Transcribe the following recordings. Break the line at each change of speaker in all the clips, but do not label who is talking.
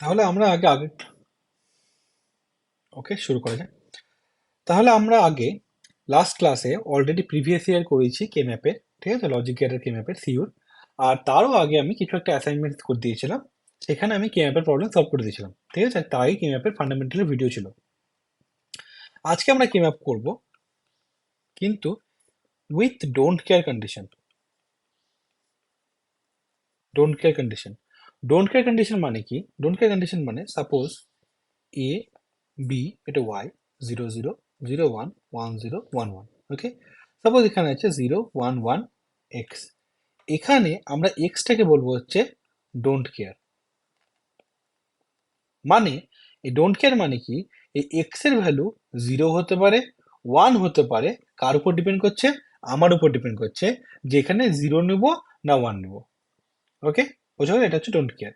তাহলে আমরা আগে আগে ওকে শুরু করা যাক। তাহলে আমরা আগে লাস্ট ক্লাসে অলরেডি প্রিভিয়াস ইয়ার করেছি কে ম্যাপের, ঠিক আছে, লজিক গেটের কে ম্যাপের সিউর। আর তারও আগে আমি কিছু একটা অ্যাসাইনমেন্ট করে দিয়েছিলাম, সেখানে আমি কে ম্যাপের প্রবলেম সলভ করে দিয়েছিলাম, ঠিক আছে। তার আগে কে ম্যাপের ফান্ডামেন্টাল ভিডিও ছিল। আজকে আমরা কে ম্যাপ করব, কিন্তু with don't care condition. Don't care condition don't care condition মানে কি? ডোন্ট কেয়ার কন্ডিশন মানে সাপোজ এ বি, এটা ওয়াই, 0 0 0 1 1 0 1 1, ওকে। সাপোজ এখানে আছে 0 1 1 এক্স। এখানে আমরা এক্সটাকে বলবো হচ্ছে ডোন্ট কেয়ার। মানে এই ডোন্ট কেয়ার মানে কি? এই এক্স এর ভ্যালু 0 হতে পারে, 1 হতে পারে। কার উপর ডিপেন্ড করছে? আমার উপর ডিপেন্ড করছে যে এখানে 0 নেব না 1 নেব, ওকে। বোঝা গেল? এটা হচ্ছে ডোন্ট কেয়ার।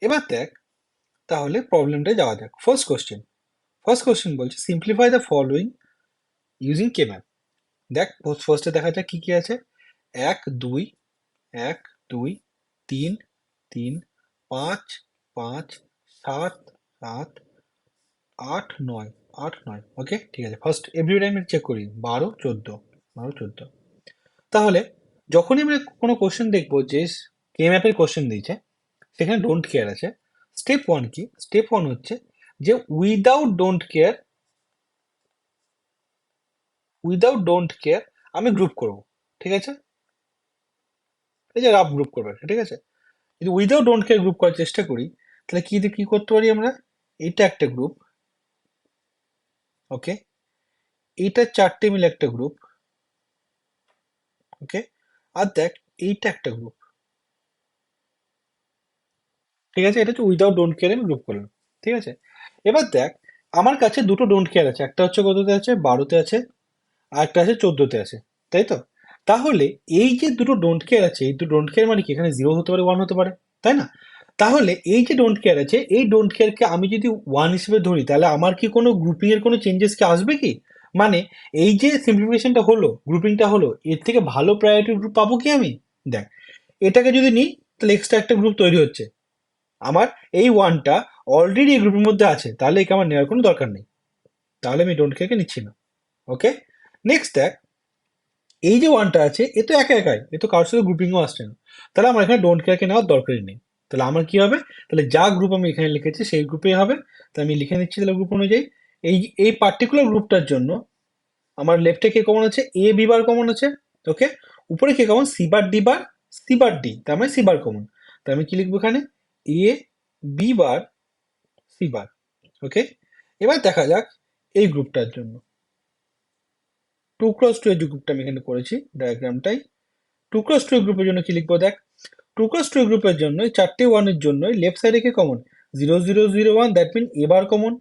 এবার দেখ, তাহলে প্রবলেমটা যাওয়া যাক। ফার্স্ট কোশ্চেন বলছে simplify the following using K map. দেখ ফার্স্টে দেখা যাক কি কি আছে। 1 2 1 2 3 3 5 5 7 7 8 9 8 9, ওকে ঠিক আছে। ফার্স্ট এভরি টাইম চেক করি 12 14 12 14। তাহলে যখনই আমরা কোনো কোশ্চেন দেখবো যে কে ম্যাপের কোশ্চেন দিয়েছে, সেখানে ডোন্ট কেয়ার আছে, স্টেপ ওয়ান কি? স্টেপ ওয়ান হচ্ছে যে উইদাউট ডোন্ট কেয়ার আমি গ্রুপ করব, ঠিক আছে। এই যে রাফ গ্রুপ করবে, ঠিক আছে। যদি উইদাউট ডোন্ট কেয়ার গ্রুপ করার চেষ্টা করি, তাহলে কি করতে পারি আমরা? এইটা একটা গ্রুপ, ওকে। এইটা 4টে মিলে একটা গ্রুপ, ওকে। আর দেখ এইটা একটা গ্রুপ, ঠিক আছে। এটা হচ্ছে উইদাউট ডোন্ট কেয়ার আমি গ্রুপ করলাম, ঠিক আছে। এবার দেখ, আমার কাছে দুটো ডোন্ট কেয়ার আছে, একটা হচ্ছে কততে আছে? 12তে আছে, আর একটা আছে 14তে আছে, তাই তো। তাহলে এই যে দুটো ডোন্ট কেয়ার আছে, এই দুটো ডোন্ট কেয়ার মানে কি? এখানে 0 হতে পারে, 1 হতে পারে, তাই না? তাহলে এই যে ডোন্ট কেয়ার আছে, এই ডোন্ট কেয়ারকে আমি যদি 1 হিসেবে ধরি, তাহলে আমার কি কোনো গ্রুপিং এর কোনো চেঞ্জেস কি আসবে কি? মানে এই যে সিম্পলিফিকেশনটা হলো, গ্রুপিংটা হলো, এর থেকে ভালো প্রায়োরিটি গ্রুপ পাবো কি আমি? দেখ, এটাকে যদি নিই, তাহলে এক্সট্রা একটা গ্রুপ তৈরি হচ্ছে। আমার এই ওয়ানটা অলরেডি এই গ্রুপের মধ্যে আছে, তাহলে একে আমার নেওয়ার কোনো দরকার নেই, তাহলে আমি ডোন্ট কেয়ারকে নিচ্ছি না, ওকে। নেক্সট দেখ, এই যে ওয়ানটা আছে, এ তো একা একাই, এ তো কারোর সাথে গ্রুপিংও আসছে না, তাহলে আমার এখানে ডোন্ট কেয়ারকে নেওয়ার দরকারই নেই। তাহলে আমার কি হবে? তাহলে যা গ্রুপ আমি এখানে লিখেছি সেই গ্রুপেই হবে, তাই আমি লিখে নিচ্ছি তাহলে গ্রুপ অনুযায়ী। এই এই পার্টিকুলার গ্রুপটার জন্য আমার লেফটে কে কমন আছে? এ বি বার কমন আছে, ওকে। উপরে কে কমন? সি বার ডি বার, সি বার ডি, তার মানে সি বার কমন। তাই আমি কি লিখবো এখানে? এ বি বার সি বার, ওকে। এবার দেখা যাক এই গ্রুপটার জন্য 2 × 2 এর যে গ্রুপটা আমি এখানে করেছি ডায়াগ্রামটাই, 2 × 2 গ্রুপের জন্য কি লিখবো? দেখ, 2 × 2 গ্রুপের জন্য এই 4টে ওয়ানের জন্য লেফট সাইডে কে কমন? 0 0 0 1, দ্যাট মিন এবার কমন,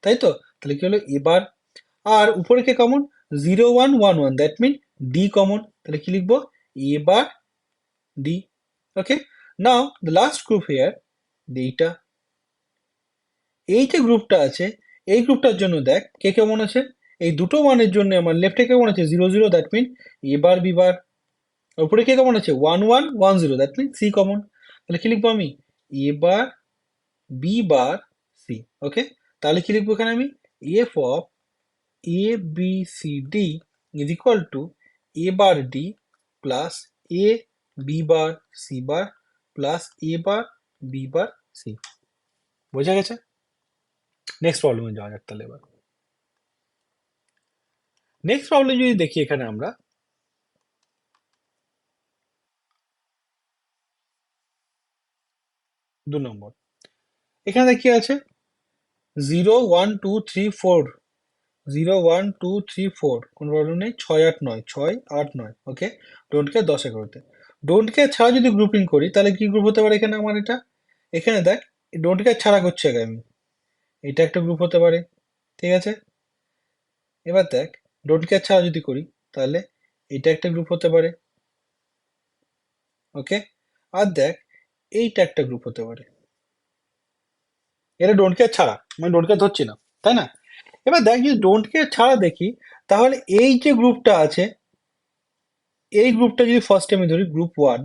তাই তো। তাহলে কি হলো? এবার। আর উপরে কে common? 0 1 1 1, that mean D common, তাহলে কি লিখবো? এবার D, okay. Now the last group here, এইটা, এই যে গ্রুপটা আছে, এই গ্রুপটার জন্য দেখ কে কেমন আছে। এই দুটো ওয়ানের জন্য আমার লেফটে কেমন আছে? 0 0, দ্যাট মিন এবার বিবার। উপরে কে কমন আছে? 1 1 1 0, দ্যাট মিন সি কমন, তাহলে কি লিখবো আমি? A bar B bar C, okay. তাহলে কি লিখবো এখানে আমি? F of A B C D is equal to A bar D plus A B bar C bar plus A bar B bar C. বোঝা গেছে? নেক্সট প্রবলেমে যাওয়া যাক তাহলে। এবার নেক্সট প্রবলেম যদি দেখি, এখানে আমরা 2 নম্বর, এখানে কি আছে? 0 1 2 3 4, 0 1 2 3 4, কোনো প্রবলেম নেই। 6 8 9, 6 8 9, ওকে। ডোন্ট কেয়ার 10 11তে। ডোন্ট কেয়ার ছাড়া যদি গ্রুপিং করি, তাহলে কি গ্রুপ হতে পারে এখানে আমার? এটা এখানে দেখ, ডোন্ট কেয়ার ছাড়া করছে আগে আমি, এটা একটা গ্রুপ হতে পারে, ঠিক আছে। এবার দেখ, ডোন্ট কেয়ার ছাড়া যদি করি, তাহলে এটা একটা গ্রুপ হতে পারে, ওকে। আর দেখ, এইটা একটা গ্রুপ হতে পারে। এটা ডোন্ট কেয়ার ছাড়া, মানে ডোন্ট কেয়ার ধরছি না, তাই না? এবার দেখ, যদি ডোন্ট কেয়ার ছাড়া দেখি, তাহলে এই যে গ্রুপটা আছে, এই গ্রুপটা যদি ফার্স্টে আমি ধরি গ্রুপ 1,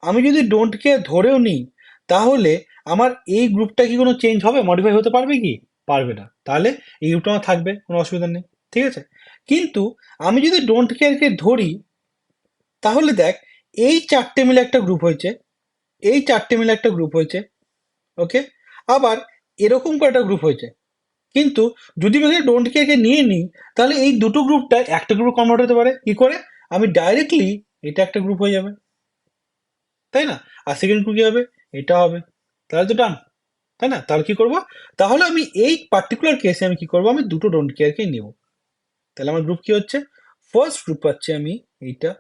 আমি যদি ডোন্ট কেয়ার ধরেও নিই, তাহলে আমার এই গ্রুপটা কি কোনো চেঞ্জ হবে, মডিফাই হতে পারবে কি? পারবে না। তাহলে এই গ্রুপটা আমার থাকবে, কোনো অসুবিধা নেই। ঠিক আছে? কিন্তু আমি যদি ডোন্ট কেয়ারকে ধরি, তাহলে দেখ, এই চারটে মিলে একটা গ্রুপ হয়েছে, এই চারটে মিলে একটা গ্রুপ হয়েছে, ওকে? আবার এরকম কয়েকটা গ্রুপ হয়েছে। কিন্তু যদি আমি ডোন্ট কেয়ারকে নিয়ে নিই, তাহলে এই দুটো গ্রুপটা একটা গ্রুপ কনভার্ট হতে পারে কি করে? আমি ডাইরেক্টলি এটা একটা গ্রুপ হয়ে যাবে, তাই না? আর সেকেন্ড গ্রুপ কি হবে? এটা হবে। তাহলে তো ডান, তাই না? তাহলে কি করব? তাহলে আমি এই পার্টিকুলার কেসে আমি কি করব? আমি দুটো ডোন্ট কেয়ারকেই নেব। তাহলে আমার গ্রুপ কি হচ্ছে? ফার্স্ট গ্রুপ পাচ্ছি আমি এইটা,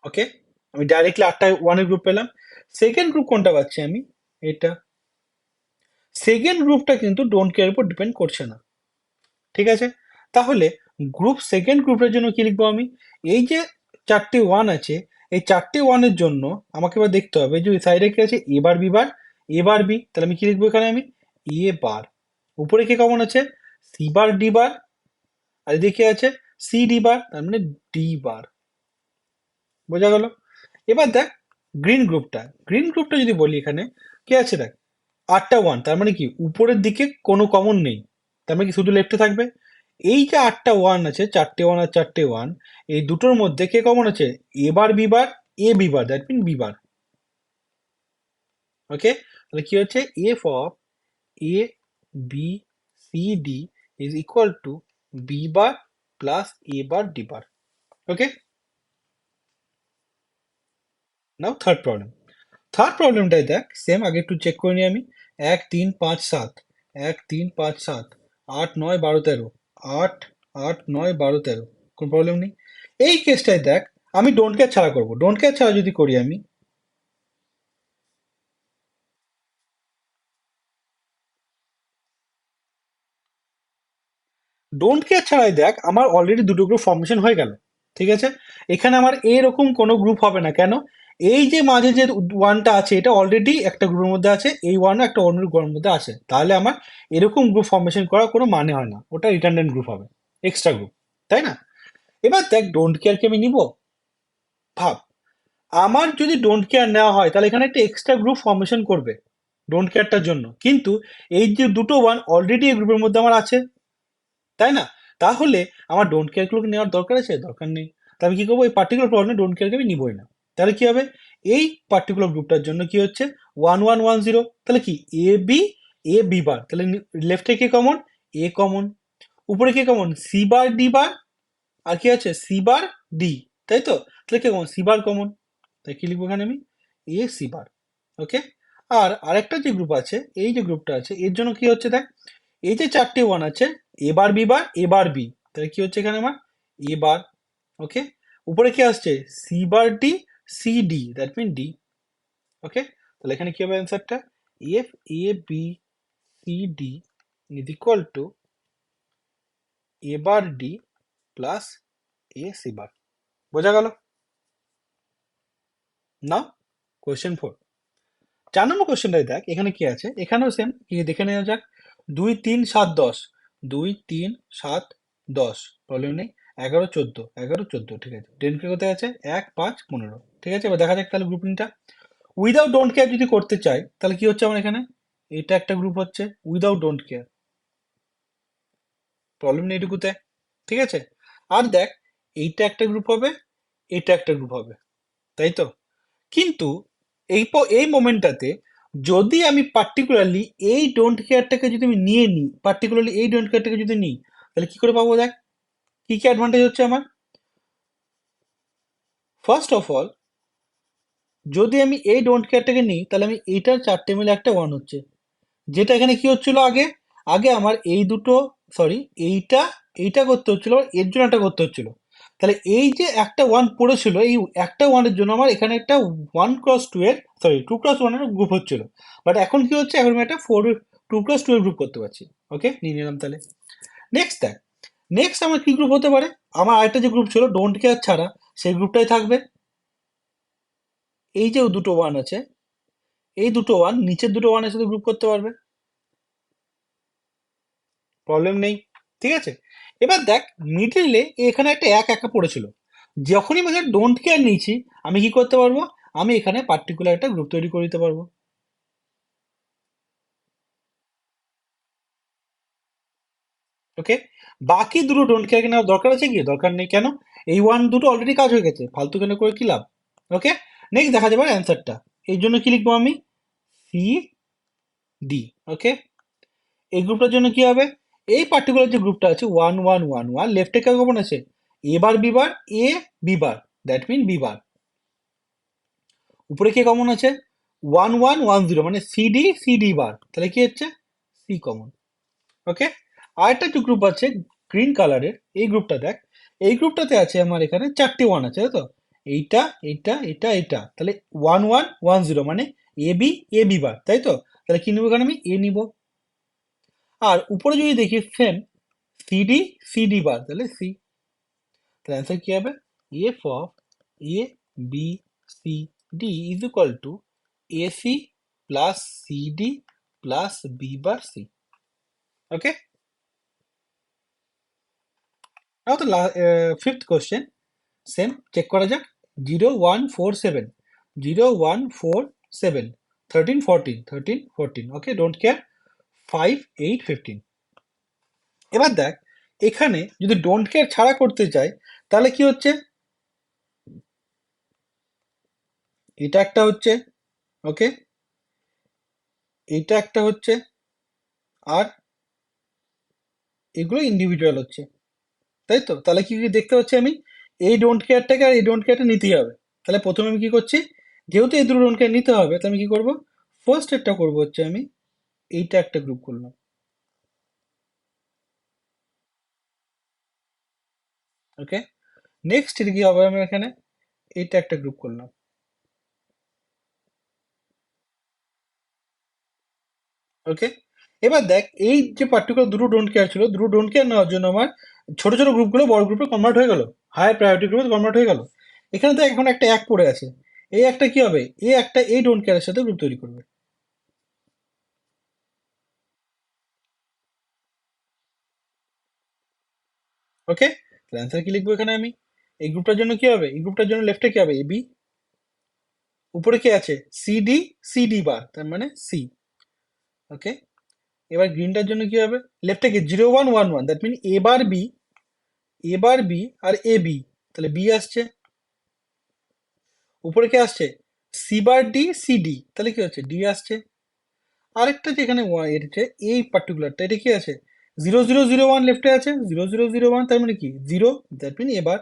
ওকে? আমি ডাইরেক্টলি 8টা ওয়ানের গ্রুপ পেলাম। সেকেন্ড গ্রুপ কোনটা পাচ্ছি আমি? এটা। সেকেন্ড গ্রুপটা কিন্তু ডোন্ট কেয়ার উপর ডিপেন্ড করছে না। ঠিক আছে? তাহলে গ্রুপ সেকেন্ড গ্রুপের জন্য কি লিখবো আমি? এই যে চারটে ওয়ান আছে, এই চারটে ওয়ানের জন্য আমাকে এবার দেখতে হবে যে সাইডে কি আছে, A bar B bar, A bar B. তাহলে আমি কি লিখবো এখানে? আমি এ বার। উপরে কি কমন আছে? C bar D bar. আর এদিকে আছে সি ডি বার, তার মানে ডি বার। বোঝা গেল? এবার দেখ গ্রিন গ্রুপটা যদি বলি, এখানে কি আছে দেখ, 8টা ওয়ান, তার মানে কি উপরের দিকে কোনো কমন নেই, তার মানে কি শুধু লেফটে থাকবে। এই যে 8টা ওয়ান আছে, চারটে ওয়ান আর চারটে ওয়ান, এই দুটোর মধ্যে কে কমন আছে? A bar B bar, A B bar, that mean B bar. Okay? তাহলে কি হচ্ছে? F of A B C D is equal to B bar plus A bar D bar. Okay? Now third প্রবলেমটাই দেখ, same আগে একটু check করে নিই আমি। 1 3 5 7, 1 3 5 7, 8 9 12 13, 8 8 9 12 13, কোনো প্রবলেম নেই। এই কেসটায় দেখ, আমি ডোন্ট কেয়ার ছাড়া করবো। ডোন্ট কেয়ার ছাড়া যদি করি আমি, ডোন্ট কেয়ার ছাড়াই দেখ, আমার অলরেডি দুটো গ্রুপ ফর্মেশন হয়ে গেল। ঠিক আছে? এখানে আমার এরকম কোনো গ্রুপ হবে না। কেন? এই যে মাঝে যে ওয়ানটা আছে, এটা অলরেডি একটা গ্রুপের মধ্যে আছে, এই ওয়ানও একটা অন্য গ্রুপের মধ্যে আছে। তাহলে আমার এরকম গ্রুপ ফর্মেশন করার কোনো মানে হয় না, ওটা রিটার্নডেন্ট গ্রুপ হবে, এক্সট্রা গ্রুপ, তাই না? এবার দেখ, ডোন্ট কেয়ারকে আমি নিব। ভাব, আমার যদি ডোন্ট কেয়ার নেওয়া হয়, তাহলে এখানে একটা এক্সট্রা গ্রুপ ফর্মেশন করবে ডোন্ট কেয়ারটার জন্য। কিন্তু এই যে দুটো ওয়ান অলরেডি এই গ্রুপের মধ্যে আমার আছে, তাই না? তাহলে আমার ডোন্ট কেয়ারগুলোকে নেওয়ার দরকার আছে? দরকার নেই। তাহলে আমি কি করবো? এই পার্টিকুলার প্রবলেমে ডোন্ট কেয়ারকে আমি নিবই না। তাহলে কি হবে? এই পার্টিকুলার গ্রুপটার জন্য কি হচ্ছে? 1 1 1 0। তাহলে কি এ বি বার, তাহলে লেফটে কে কমন? A common. উপরে কে common? C bar D bar. আর কি আছে? সি বার ডি, তাই তো? তাহলে কে কমন? C bar common. তাই কি লিখবো এখানে আমি? এ সি বার। ওকে? আর আরেকটা যে গ্রুপ আছে, এই যে গ্রুপটা আছে, এর জন্য কি হচ্ছে দেখ, এই যে চারটে ওয়ান আছে, A bar B bar, A bar B, তাহলে কি হচ্ছে এখানে আমার? এ বার। ওকে? উপরে কি আসছে? C bar D, C D, that mean D. Okay? তাহলে এখানে কি হবে অ্যান্সারটা? F A B C D is equal to A bar D plus A C bar. বোঝা গেল? নাও কোয়েশ্চেন 4। 4 নম্বর কোয়েশ্চেনটাই দেখ, এখানে কি আছে? এখানেও সেম, কি দেখে নেওয়া যাক। 2 3 7 10, 2 3 7 10, প্রবলেম নেই। 11 14, 11 14, ঠিক আছে। ডেন্টকে কোথায় আছে? 1 5 15, ঠিক আছে। এবার দেখা যাক তাহলে গ্রুপিংটা। উইদাউট ডোন্ট কেয়ার যদি করতে চাই, তাহলে কি হচ্ছে আমার এখানে? এটা একটা গ্রুপ হচ্ছে উইদাউট ডোন্ট কেয়ার, প্রবলেম নেই এটুকুতে। ঠিক আছে? আর দেখ, এইটা একটা গ্রুপ হবে, এটা একটা গ্রুপ হবে, তাই তো? কিন্তু এই মোমেন্টটাতে যদি আমি পার্টিকুলারলি এই ডোন্ট কেয়ারটাকে যদি আমি নিয়ে নিই, পার্টিকুলারলি এই ডোন্ট কেয়ারটাকে যদি নিই, তাহলে কি করে পাবো? দেখ, কি কি অ্যাডভান্টেজ হচ্ছে আমার। ফার্স্ট অফ অল, যদি আমি এই ডোন্ট কেয়ারটাকে নিই, তাহলে আমি এইটার চারটে মিলে একটা ওয়ান হচ্ছে, যেটা এখানে কি হচ্ছিল আগে? আগে আমার এই দুটো, সরি, এইটা এইটা করতে হচ্ছিল, এর জন্য একটা করতে হচ্ছিল। তাহলে এই যে একটা ওয়ান পড়েছিল, এই একটা ওয়ানের জন্য আমার এখানে একটা 1 x 2 এর, সরি, 2 x 1 এর গ্রুপ হচ্ছিল। বাট এখন কি হচ্ছে? এখন আমি একটা 2 x 2 এর গ্রুপ করতে পারছি। ওকে, নিয়ে নিলাম তাহলে। নেক্সট দেখ, নেক্সট আমার কি গ্রুপ হতে পারে? আমার আরেকটা যে গ্রুপ ছিল ডোন্ট কেয়ার ছাড়া, সেই গ্রুপটাই থাকবে। এই যে দুটো ওয়ান আছে, এই দুটো ওয়ান নিচের দুটো ওয়ানের সাথে গ্রুপ করতে পারবে, প্রবলেম নেই। ঠিক আছে? এবার দেখ মিডলে এখানে একটা এক একা পড়েছিল, যখনই আমি ডোন্ট কেয়ার নিয়েছি আমি কি করতে পারবো, আমি এখানে পার্টিকুলার একটা গ্রুপ তৈরি করে দিতে পারবো। ওকে, বাকি দুটো ডোন্ট কেয়ার নেওয়ার দরকার আছে কি, দরকার নেই, কেন? এই ওয়ান দুটো অলরেডি কাজ হয়ে গেছে, ফালতু কেন করে কি লাভ। ওকে, নেক্সট দেখা যাবে অ্যান্সারটা। এই জন্য কি লিখবো আমি, সি ডি। ওকে, এই গ্রুপটার জন্য কি হবে, এই পার্টিকুলার যে গ্রুপটা আছে 1 1 1 1, লেফটে কে কমন আছে, A bar B bar, A B bar, that mean B bar. উপরে কে কমন আছে, 1 1 1 0, মানে সিডি সিডি বার, তাহলে কি হচ্ছে, সি কমন। ওকে, আরেকটা যে গ্রুপ আছে গ্রিন কালারের, এই গ্রুপটা দেখ, এই গ্রুপটাতে আছে আমার এখানে চারটি ওয়ান আছে, তাই তো, এইটা এইটা এটা এটা, তাহলে 1 1 1 0, মানে এ বি বার, তাই তো, তাহলে কি নেবো এখানে, আমি এ নিব। আর উপরে যদি দেখি সেম সিডি সিডি বার, তাহলে সি। তাহলে অ্যান্সার কি হবে, F of A B C D is equal to A C plus CD plus B bar C. Okay, now তো ফিফথ কোশ্চেন, সেম চেক করা যাক। 0 1 4 7, 0 1 4 7, 13 14 ওকে, ডোন্ট কেয়ার 5 8 15। এবার দেখ এখানে যদি ডোন্ট কেয়ার ছাড়া করতে চাই তাহলে কি হচ্ছে, এটা একটা হচ্ছে, ওকে, এটা একটা হচ্ছে, আর এগুলো ইন্ডিভিজুয়াল হচ্ছে, তাই তো, তাহলে কি কি দেখতে পাচ্ছি আমি, এই ডোন্ট কেয়ারটাকে আর এই ডোন্ট কেয়ারটা নিতেই হবে। তাহলে প্রথমে আমি কি করছি, যেহেতু এই দুটো ডোন্ট কেয়ার নিতে হবে, তাহলে আমি কি করবো, ফার্স্ট একটা করবো হচ্ছে আমি এইটা একটা গ্রুপ করলাম। ওকে, নেক্সট কি হবে, আমি এখানে এইটা একটা গ্রুপ করলাম। ওকে, এবার দেখ এই যে পার্টিকুলার দুটো ডোন্ট কেয়ার ছিল, দুটো ডোন্ট কেয়ার নেওয়ার জন্য আমার ছোট ছোট গ্রুপগুলো বড় গ্রুপে কনভার্ট হয়ে গেল, হায়ার প্রায়োরিটি গ্রুপে কনভার্ট হয়ে গেল। এখানে তো এখন একটা এক পড়ে আছে, এই একটা কি হবে, এই একটা এই ডোন্ট কেয়ারের সাথে গ্রুপ তৈরি করবে। ওকে, অ্যান্সার কি লিখবো এখানে আমি, এই গ্রুপটার জন্য কি হবে, এই গ্রুপটার জন্য লেফটে কি হবে, এ বি, উপরে কি আছে, সিডি সিডি বার, তার মানে সি। ওকে, এবার গ্রিনটার জন্য কি হবে, লেফটে কি 0 1 1 1, that mean A bar B, A bar B আর এ বি, তাহলে বি আসছে। উপরে কি আসছে, C bar D C D, তাহলে কি হচ্ছে, ডি আসছে। আরেকটা যেখানে এসেছে এই পার্টিকুলারটা, এটা কি আছে, 0 0 0 1, লেফটে আছে 0 0 0 1, তার মানে কি জিরো, দ্যাট মিন এবার।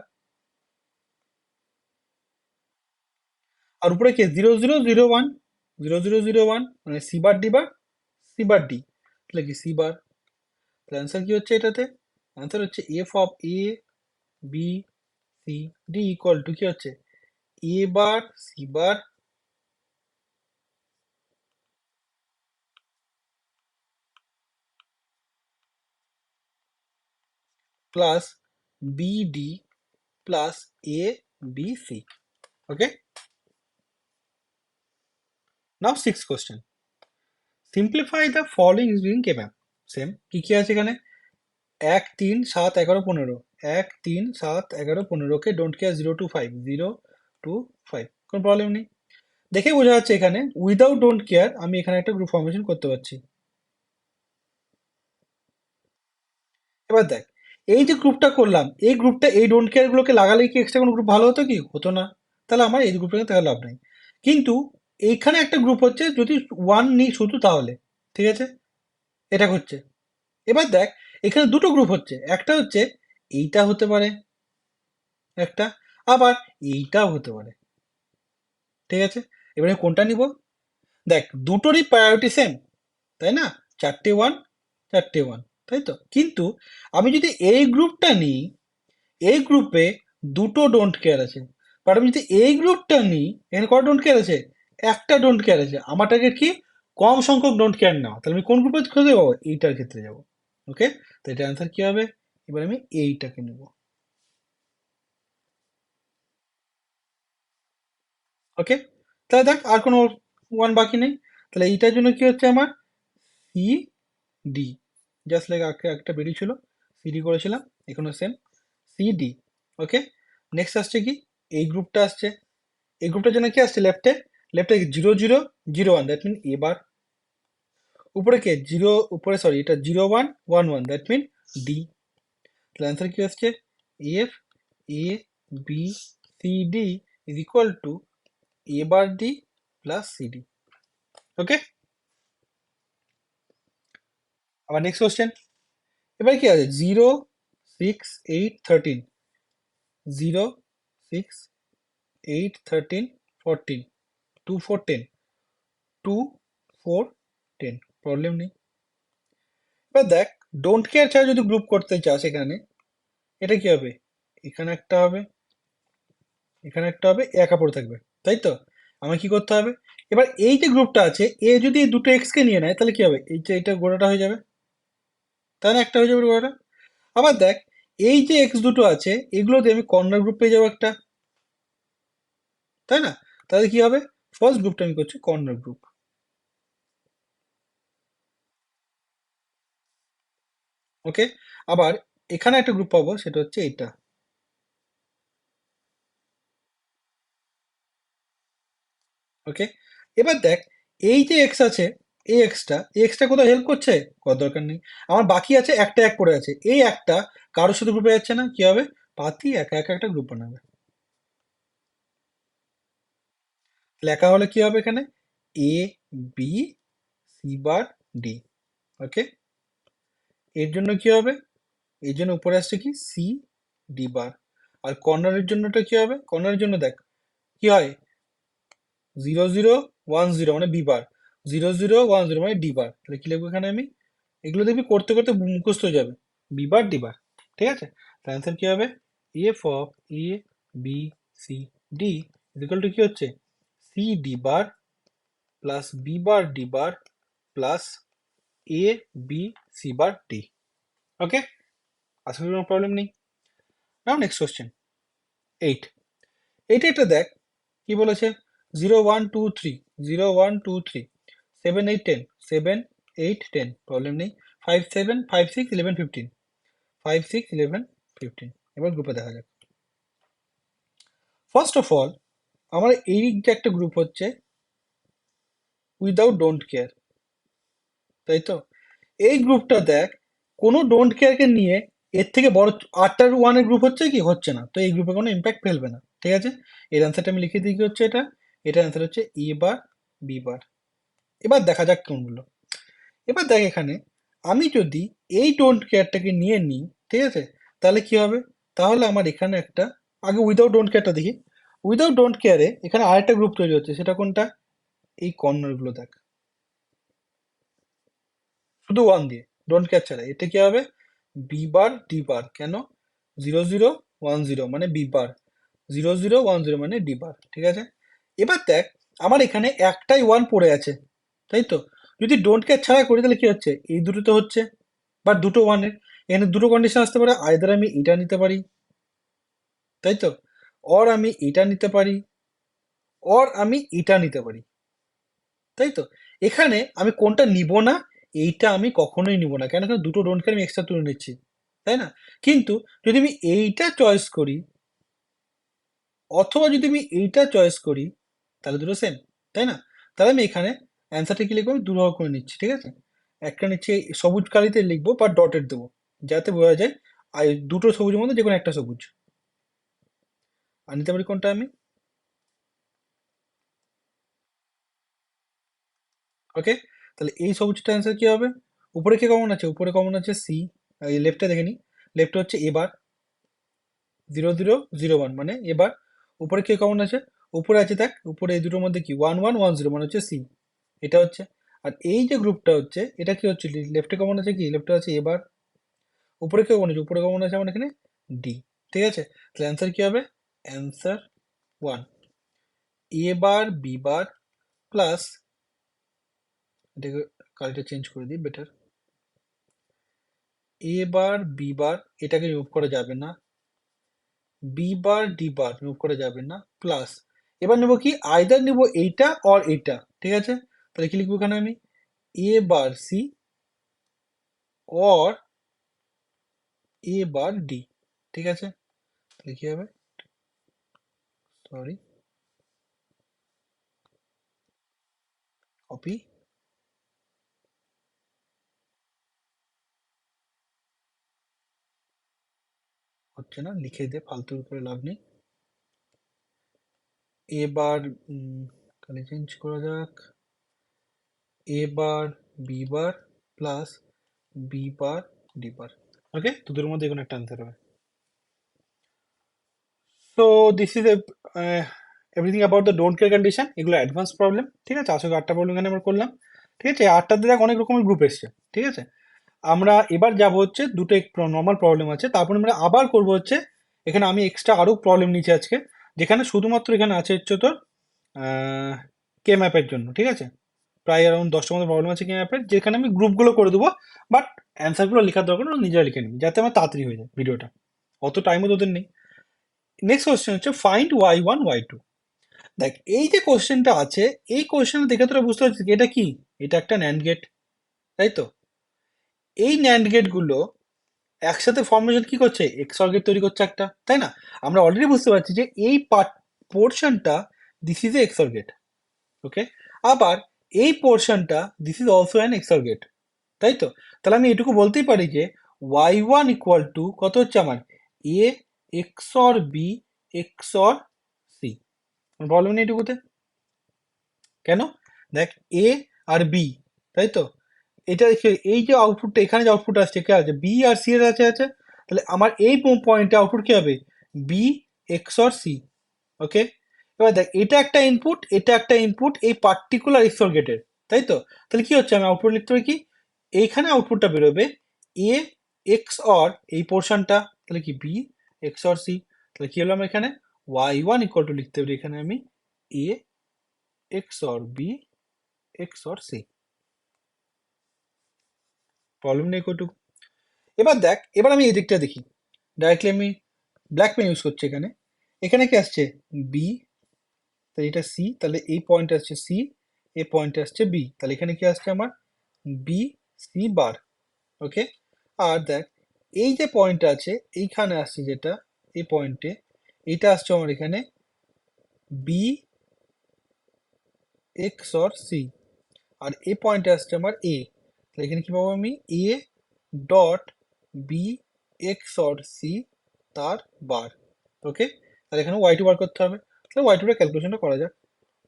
আর উপরে কি 0 0 0 1, 0 0 0 1, মানে সি বার ডি বার, সি বার ডি, তাহলে কি সি বার। তাহলে অ্যান্সার কি হচ্ছে এটাতে, অ্যান্সার হচ্ছে F of A B C D equal to কি হচ্ছে, A bar C bar plus B D plus A B C. Okay, now six question, simplify the following using K map. Same কি কি আছে এখানে, 1 3 7 11 15, 1 3 7 11 15, কে don't care 0 2 5, 0 2 5, কোনো problem নেই। দেখে বোঝা যাচ্ছে এখানে উইদাউট ডোন্ট কেয়ার আমি এখানে একটা গ্রুপ ফর্মেশন করতে পারছি। এবার দেখ এই যে গ্রুপটা করলাম, এই গ্রুপটা এই ডোন্ট কেয়ার গুলোকে লাগালে কি এক্সট্রা কোনো গ্রুপ ভালো হতো কি, হতো না, তাহলে আমার এই গ্রুপটাকে তাহলে লাভ নেই। কিন্তু এইখানে একটা গ্রুপ হচ্ছে যদি ওয়ান নিই শুধু তাহলে, ঠিক আছে, এটা হচ্ছে। এবার দেখ এখানে দুটো গ্রুপ হচ্ছে, একটা হচ্ছে এইটা হতে পারে একটা, আবার এইটাও হতে পারে, ঠিক আছে। এবারে কোনটা নিব, দেখ দুটোরই প্রায়োরিটি সেম, তাই না, চারটে ওয়ান চারটে ওয়ান, তাই তো, কিন্তু আমি যদি এই গ্রুপটা নিই, এই গ্রুপে দুটো ডোন্ট কেয়ার আছে, বাট আমি যদি এই গ্রুপটা নিই, এখানে কটা ডোন্ট কেয়ার আছে, একটা ডোন্ট কেয়ার আছে, আমার টার্গেট কি, কম সংখ্যক ডোন্ট কেয়ার নেওয়া, তাহলে আমি কোন গ্রুপে খুঁজে যাবো, এইটার ক্ষেত্রে যাবো। ওকে, তো এটা অ্যান্সার কি হবে, এবার আমি এইটাকে নেব। ওকে, তাহলে দেখ আর কোনো ওয়ান বাকি নেই, তাহলে এইটার জন্য কি হচ্ছে আমার সি ডি, জাস্ট লাইক একটা বেরিয়েছিল, সিডি করেছিলাম। এখানে সেম সি ডি। ওকে, নেক্সট আসছে কি, এই গ্রুপটা আসছে, এই গ্রুপটার জন্য কি আসছে, লেফটে লেফটে 0 0 0 1, দ্যাট মিন এ বার। উপরে কে জিরো, উপরে সরি এটা 0 1 1 1, দ্যাট মিন ডি। তাহলে অ্যান্সার কি আসছে, F A B C D is equal to A bar D plus C D. Okay, আবার নেক্সট কোশ্চেন। এবার কি আছে, 0 6 8 13, 0 6 8 13 14, 2 4 10, 2 4 10, প্রবলেম নেই। এবার দেখ, ডোন্ট কেয়ার ছাড়া যদি গ্রুপ করতে চাস এখানে, এটা কি হবে, এখানে একটা হবে, এখানে একটা হবে, একা পড়ে থাকবে, তাই তো। আমার কি করতে হবে, এবার এই যে গ্রুপটা আছে, এ যদি এই দুটো এক্স কে নিয়ে নেয় তাহলে কি হবে, এই যে এটা গোড়াটা হয়ে যাবে, তাই না, একটা হয়ে যাবে গোড়াটা। আবার দেখ, এই যে এক্স দুটো আছে এগুলো দিয়ে আমি কর্নার গ্রুপ পেয়ে যাবো একটা, তাই না। তাহলে কি হবে, ফার্স্ট গ্রুপটা আমি করছি কর্নার গ্রুপ। ওকে, আবার এখানে একটা গ্রুপ পাবো, সেটা হচ্ছে এটা। ওকে, এবার দেখ, এই যে এক্স আছে, এই এক্সটা কোথাও হেল্প করছে, করার দরকার নেই। আমার বাকি আছে একটা এক পড়ে আছে, এই একটা কারোর সাথে গ্রুপে যাচ্ছে না, কি হবে, পাতি একা একা একটা গ্রুপ বানাবে। লেখা হলে কি হবে এখানে, এ বি সি বার ডি। ওকে, এর জন্য কি হবে, এর জন্য উপরে আসছে কি সি ডি বার। আর কর্নারের জন্যটা কি হবে, কর্নারের জন্য দেখ কি হয়, 0 0 1 0 মানে বি বার, 0 0 1 0 মানে ডি বার। তাহলে কি লিখবো এখানে আমি, এগুলো দেখবি করতে করতে মুখস্থ হয়ে যাবে, বি বার ডি বার। ঠিক আছে, অ্যান্সার কি হবে, F of A B C D equal to কি হচ্ছে, C D bar plus B bar D bar plus A B C bar D. Okay, আশা করি কোনো প্রবলেম নেই। Now next question, 8। এইটা একটা দেখ কি বলেছে, 0 1 2 3, 0 1 2 3, 7 8 10, 7 8 10, প্রবলেম নেই। 5 7 5 6 11 15, 5 6 11 15। এবার গ্রুপে দেখা যাক। ফার্স্ট অফ অল, আমার এই যে একটা গ্রুপ হচ্ছে উইদাউট ডোন্ট কেয়ার, তাই তো। এই গ্রুপটা দেখ, কোনো ডোন্ট কেয়ারকে নিয়ে এর থেকে বড় আটটার ওয়ানের গ্রুপ হচ্ছে কি, হচ্ছে না, তো এই গ্রুপে কোনো ইম্প্যাক্ট ফেলবে না। ঠিক আছে, এর অ্যান্সারটা আমি লিখে দিই, কি হচ্ছে এটা, এটার অ্যান্সার হচ্ছে এ বার বি বার। এবার দেখা যাক কোনগুলো। এবার দেখ এখানে, আমি যদি এই ডোন্ট কেয়ারটাকে নিয়ে নিই, ঠিক আছে, তাহলে কি হবে, তাহলে আমার এখানে একটা, আগে উইদাউট ডোন্ট কেয়ারটা দেখি। উইদাউট ডোন্ট কেয়ারে এখানে আরেকটা গ্রুপ তৈরি হচ্ছে, সেটা কোনটা, এই কর্নারগুলো দেখ, শুধু ওয়ান দিয়ে, ডোন্ট কেয়ার ছাড়া, এটা কি হবে, বি বার ডি বার। কেন, 0 0 1 0 মানে বি বার, 0 0 1 0 মানে ডি বার। ঠিক আছে, এবার দেখ, আমার এখানে একটাই ওয়ান পড়ে আছে, তাই তো। যদি ডোন্ট কেয়ার ছাড়া করি তাহলে কি হচ্ছে, এই দুটো তো হচ্ছে, বাট দুটো ওয়ানের, এখানে দুটো কন্ডিশন আসতে পারে, আইদার আমি এটা নিতে পারি, তাই তো, অর আমি এটা নিতে পারি, অর আমি এটা নিতে পারি, তাই তো। এখানে আমি কোনটা নিব না, এইটা আমি কখনোই নিব না, কেন, এখানে দুটো ডোন্ট কেয়ার আমি এক্সট্রা তুলে নিচ্ছি, তাই না। কিন্তু যদি আমি এইটা চয়েস করি, অথবা যদি আমি এইটা চয়েস করি, তাহলে দুটো সেম, তাই না। তাহলে আমি এখানে অ্যান্সারটা কি লিখবো, আমি দুভাগ করে নিচ্ছি, ঠিক আছে। একটা নিচ্ছে সবুজ কালিতে লিখবো বা ডটের দেবো, যাতে বোঝা যায় আর দুটো সবুজের মধ্যে যে কোনো একটা সবুজ। আর নিতে পারি কোনটা আমি, ওকে। তাহলে এই সবুজটা অ্যান্সার কি হবে, উপরে কে কমন আছে, উপরে কমন আছে সি, এই লেফটে দেখে নি, লেফটে হচ্ছে এবার 0 0 0 1 মানে এবার। উপরে কে কমন আছে, উপরে আছে দেখ, উপরে এই দুটোর মধ্যে কি 1 1 1 0 মানে হচ্ছে সি, এটা হচ্ছে। আর এই যে গ্রুপটা হচ্ছে, এটা কি হচ্ছে, লেফটে কমন আছে কি, লেফটে আছে এবার। উপরে কে কমন আছে, উপরে কমন আছে আমার এখানে ডি। ঠিক আছে, তাহলে অ্যান্সার কি হবে, অ্যান্সার 1, এ বার বি বার প্লাস, এটাকে কালিটা চেঞ্জ করে দিই বেটার, এ বার বি বার, এটাকে রিমুভ করা যাবে না, বি বার ডি বার রিমুভ করা যাবে না, প্লাস এবার নেবো কি, আইদার নেবো এইটা অর এইটা। ঠিক আছে, তাহলে কি লিখবো এখানে আমি, A bar C or A bar D, ঠিক আছে? তাহলে কি হবে, সরি, কপি, হচ্ছে না, লিখে দে, ফালতু করে লাভ নেই। এবার তাহলে চেঞ্জ করা যাক, A bar B bar plus B bar D bar. Okay, তোদের মধ্যে কোনো একটা আনসার হবে। So this is everything about the don't care condition. এগুলো অ্যাডভান্স প্রবলেম, ঠিক আছে? আসলে 8টা প্রবলেম এখানে আমরা করলাম, ঠিক আছে? 8টাতে দেখ অনেক রকমের গ্রুপ এসছে, ঠিক আছে? আমরা এবার যাব হচ্ছে দুটো নর্মাল প্রবলেম আছে, তারপর আমরা আবার করব হচ্ছে, এখানে আমি এক্সট্রা আরো প্রবলেম নিয়েছি আজকে, যেখানে শুধুমাত্র এখানে আছে হচ্ছে তোর কে ম্যাপের জন্য, ঠিক আছে? প্রায় অ্যারাউন্ড 10টার মতো প্রবলেম আছে কে ম্যাপের, যেখানে আমি গ্রুপগুলো করে দেবো, বাট অ্যান্সারগুলো লেখার দরকার নেই, নিজেরা লিখে নিবি, যাতে আমার তাড়াতাড়ি হয়ে যায় ভিডিওটা, অত টাইমও তোদের নেই। নেক্সট কোশ্চেন হচ্ছে ফাইন্ড ওয়াই 1 ওয়াই 2। দেখ এই যে কোশ্চেনটা আছে, এই কোশ্চেন দেখে তোরা বুঝতে পারছিস এটা কি, এটা একটা ন্যান্ড গেট, তাই তো? এই ন্যান্ড গেট গুলো একসাথে ফর্মেশন কি করছে, এক্সঅর গেট তৈরি করছে একটা, তাই না? আমরা অলরেডি বুঝতে পারছি যে এই পোর্শনটা, this is a XOR gate, okay? আবার এই পোর্শনটা, this is also an XOR gate, তাই তো? তাহলে আমি এটুকু বলতেই পারি যে ওয়াই 1 ইকুয়াল টু কত হচ্ছে আমার, এ এক্সঅর বি এক্সঅর সি। প্রবলেম নেই এটুকুতে, কেন? দেখ এ আর বি, তাই তো? এটা দেখে এই যে আউটপুটটা, এখানে যে আউটপুট আসছে কে আছে, বি আর সি এর আছে, তাহলে আমার এই পয়েন্টে আউটপুট কি হবে, বি এক্সঅর সি, ওকে? এবার দেখ এটা একটা ইনপুট, এটা একটা ইনপুট এই পার্টিকুলার এক্সঅর গেটের, তাই তো? তাহলে কি হচ্ছে, আমি আউটপুট লিখতে পারি কি, এইখানে আউটপুটটা বেরোবে এ এক্স অর এই পোর্শনটা, তাহলে কি বি এক্স অর সি। তাহলে কি হলো, আমার এখানে ওয়াই 1 ইকুয়াল টু লিখতে পারি এখানে আমি A XOR B x or C. Problem নেই কটুকু। এবার দেখ, এবার আমি এই দিকটা দেখি, ডাইরেক্টলি আমি ব্ল্যাক পেন ইউজ করছি এখানে, এখানে কি আসছে বি, তাহলে এটা সি, তাহলে এই পয়েন্টে আসছে সি, এই পয়েন্টে আসছে বি, তাহলে এখানে কি আসছে আমার বি সি বার, ওকে? আর দেখ এই যে পয়েন্ট আছে এইখানে আসছে যেটা, এই পয়েন্টে এটা আসছে আমার এখানে বি এক্স অর সি, আর এই পয়েন্টে আসছে আমার এ, তাহলে এখানে কি পাবো আমি A dot B x or C তার বার, ওকে? তাহলে এখানে ওয়াই 2 বার করতে হবে, তাহলে ওয়াই 2 ক্যালকুলেশনটা করা যাক।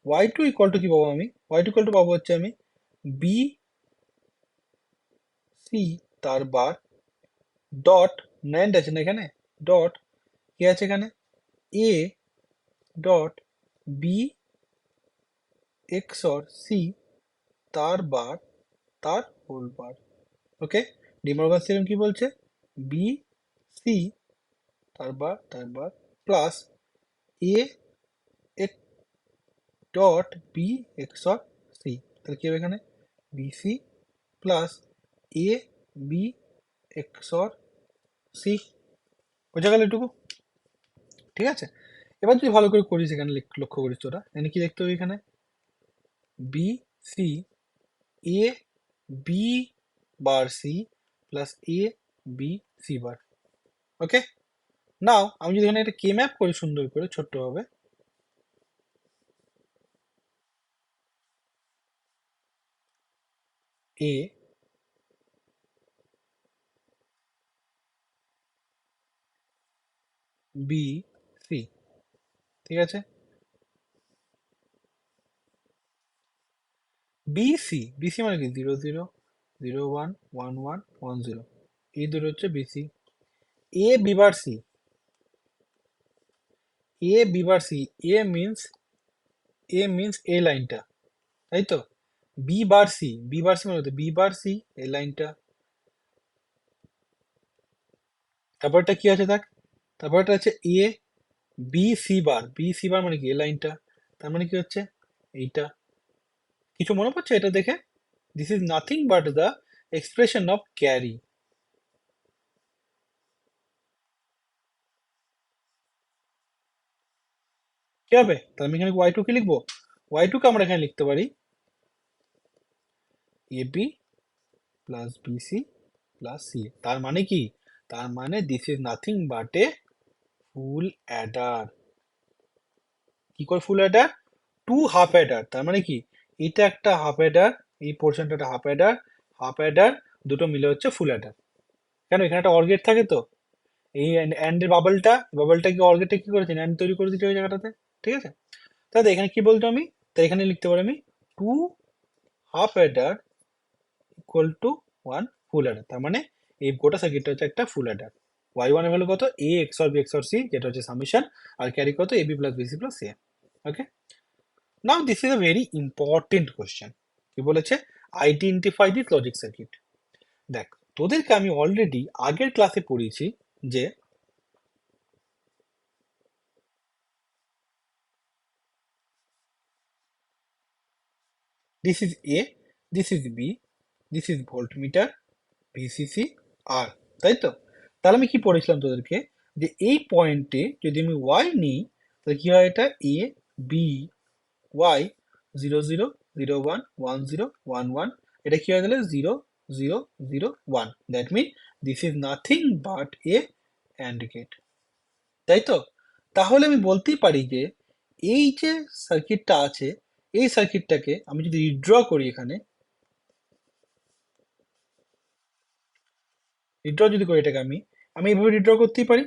ওয়াই 2 ইকুয়াল টু কি পাবো আমি, ওয়াই 2 ইকুয়াল টু পাবো হচ্ছে আমি বি সি তার বার ডট ন্যান্ড আছে না এখানে, ডট কি আছে এখানে A dot B x or C তার বার তার whole bar, okay? De Morgan theorem কি বলছে, বি সি তার bar plus A dot B x or C, তাহলে কি হবে এখানে B C plus A B x or C. বোঝা গেল এটুকু, ঠিক আছে? এবার তুই ভালো করে করিস, এখানে লক্ষ্য করিস তোরা, এখানে কি দেখতে হবে, এখানে B C A B bar C plus A B C bar, okay? নাও আমি যদি এখানে একটা কে ম্যাপ করি সুন্দর করে ছোট্ট ভাবে, এ বি সি, ঠিক আছে? বিসি, বিসি মানে কি 0 0 0 1 1 1 1 0, এই দুটো হচ্ছে BC. A B bar C, A B bar C, A means A লাইনটা, তাই তো? B bar C, B bar C মানে বি বার সি এই লাইনটা, তারপরটা কি আছে দেখ, তারপরটা আছে A B C bar, B C bar মানে কি এই লাইনটা, তার মানে কি হচ্ছে এইটা। কিছু মনে পড়ছে এটা দেখে? This is nothing but the expression of carry. কি হবে, তাহলে আমি এখানে ওয়াই 2 কি লিখবো, ওয়াই 2 কে আমরা এখানে লিখতে পারি A B plus BC plus C, তার মানে কি তার মানে this is nothing but a full adder. কি করে full adder? Two half adder, তার মানে কি এটা একটা হাফ অ্যাডার, এই পোর্শনটা একটা হাফ অ্যাডার, হাফ অ্যাডার দুটো মিলে হচ্ছে ফুল অ্যাডার। কেন? এখানে একটা অর গেট থাকে তো, এই অ্যান্ডের বাবলটা কি অর গেটে কি করেছে, অ্যান্ড তৈরি করে দিচ্ছে ওই জায়গাটাতে। ঠিক আছে, তাহলে এখানে কি বলতো আমি, তাই এখানে লিখতে পারি আমি two half adder equal to one full adder. তার মানে এই গোটা সার্কিটটা হচ্ছে একটা ফুল অ্যাডার। ওয়াই ওয়ান এর ভ্যালু কত? A XOR B XOR C, যেটা হচ্ছে সামেশন, আর ক্যারি কত? A B plus BC plus C. Okay, now this is a very important question. কি বলেছে? Identify this logic circuit. দেখ, তোদেরকে আমি অলরেডি আগের ক্লাসে পড়িয়েছি যে this is a, this is B, this is voltmeter, VCC, আর, তাই তো? তাহলে আমি কি পড়েছিলাম তোদেরকে, যে এই পয়েন্টে যদি আমি ওয়াই নিই তাহলে কি হয়, এটা এ বি ওয়াই, 0 0 0 1 1 0 1 1, এটা কি হয় তাহলে 0 0 0 1। That mean this is nothing but a and gate, তাই তো? তাহলে আমি বলতেই পারি যে এই যে সার্কিটটা আছে, এই সার্কিটটাকে আমি যদি রিড্র করি, এখানে রিড্র যদি করি এটাকে আমি আমি এইভাবে রিড্র করতেই পারি।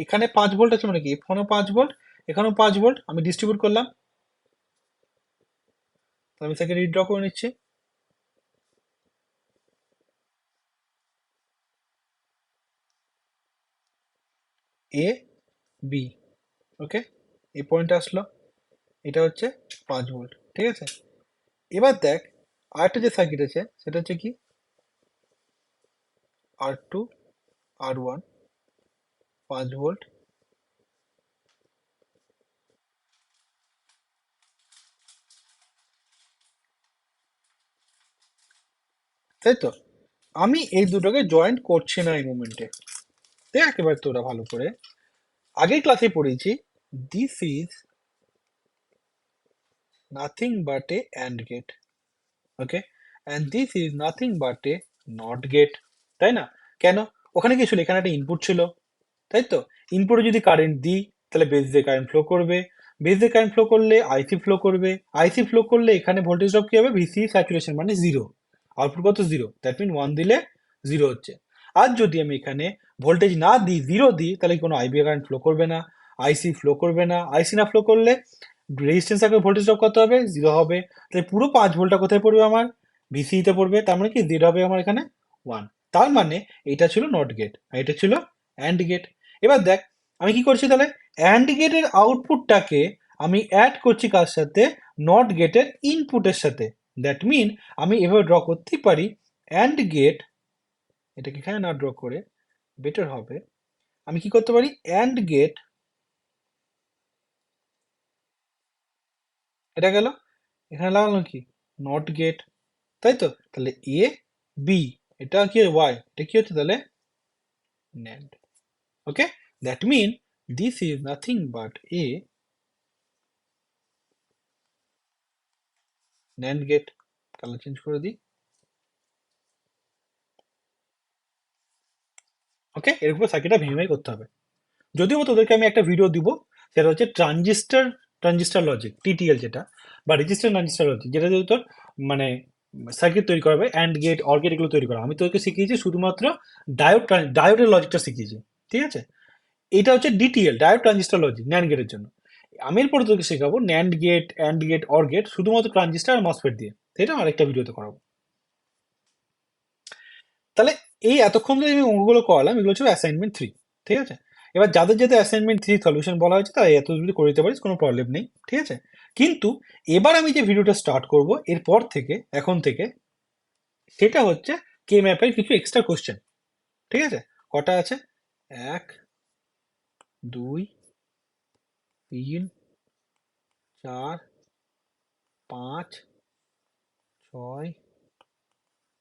এখানে 5 ভোল্ট আছে, মানে কি এখানেও 5 ভোল্ট, এখানেও 5 ভোল্ট, আমি ডিস্ট্রিবিউট করলাম, তো আমি সেকে রিড্র করে নিচ্ছি। এ বি, ওকে, এই পয়েন্টে আসলো, এটা হচ্ছে 5 ভোল্ট। ঠিক আছে, এবার দেখ আরেকটা যে সার্কিট আছে সেটা হচ্ছে কি R2 R1, 5 ভোল্ট, তাই তো? আমি এই দুটোকে জয়েন্ট করছি না এই মুমেন্টে। দেখ এবার তোরা ভালো করে, আগের ক্লাসে পড়েছি this is nothing but a and gate, okay, and this is nothing but a not gate, তাই না? কেন? ওখানে কি ছিল, এখানে একটা ইনপুট ছিল, তাই তো? ইনপুটে যদি কারেন্ট দিই তাহলে বেস দিয়ে কারেন্ট ফ্লো করবে, বেস দিয়ে কারেন্ট ফ্লো করলে আইসি ফ্লো করবে, আইসি ফ্লো করলে এখানে ভোল্টেজ ড্রপ কি হবে? ভিসি স্যাচুরেশন মানে জিরো, আউটপুট কত? জিরো। দ্যাট মিন 1 দিলে জিরো হচ্ছে। আর যদি আমি এখানে ভোল্টেজ না দিই, জিরো দিই, তাহলে কোনো আইবি কারেন্ট ফ্লো করবে না, আইসি ফ্লো করবে না, আইসি না ফ্লো করলে রেজিস্ট্যান্স থাকবে, ভোল্টেজ ড্রপ কত হবে? জিরো হবে। তাহলে পুরো 5 ভোল্টটা কোথায় পড়বে আমার? ভিসিতে পড়বে, তার মানে কি জেড হবে আমার এখানে 1। তার মানে এটা ছিল নট গেট আর এটা ছিল অ্যান্ড গেট। এবার দেখ আমি কি করছি তাহলে, অ্যান্ড গেটের আউটপুটটাকে আমি অ্যাড করছি কার সাথে? নট গেটের ইনপুটের সাথে। দ্যাট মিন আমি এভাবে ড্র করতেই পারি অ্যান্ড গেট, এটাকে এখানে না ড্র করে বেটার হবে, আমি কি করতে পারি, অ্যান্ড গেট, এটা গেল, এখানে লাগালাম কি নট গেট, তাই তো? তাহলে এ বি, এটা কি ওয়াই, এটা কি হচ্ছে তাহলে nand. Okay, that mean this is nothing but a nand gate. Colour change করে দিই। ওকে, এরকম সার্কিটটা ভেঙে ভেঙে করতে হবে। যদিও তোদেরকে আমি একটা ভিডিও দিব, সেটা হচ্ছে ট্রানজিস্টার লজিক, টিটিএল যেটা, বা রেজিস্টার ট্রানজিস্টার লজিক, যেটা যদি তোর মানে সার্কিট তৈরি করা হবে, অ্যান্ড গেট অর গেট এগুলো তৈরি করা। আমি তোকে শিখিয়েছি শুধুমাত্র ডায়োডের লজিকটা শিখিয়েছি। ঠিক আছে, এটা হচ্ছে DTL, diode transistor logic, nand গেটের জন্য। আমি এরপরে তোকে শেখাবো nand gate, and gate, or gate শুধুমাত্র ট্রানজিস্টার আর মসফেট দিয়ে। সেটা আরেকটা ভিডিওতে করাবো। তাহলে এই এতক্ষণ ধরে আমি অঙ্কগুলো করালাম, এগুলো ছিল অ্যাসাইনমেন্ট 3। ঠিক আছে, এবার যাদের যাদের অ্যাসাইনমেন্ট 3 সলিউশন বলা হয়েছে তারা এত যদি করে দিতে পারিস, কোনো প্রবলেম নেই। ঠিক আছে, কিন্তু এবার আমি যে ভিডিওটা স্টার্ট করব এরপর থেকে, এখন থেকে, সেটা হচ্ছে কে ম্যাপের কিছু এক্সট্রা কোশ্চেন। ঠিক আছে, কটা আছে? 1 2 3 4 5 6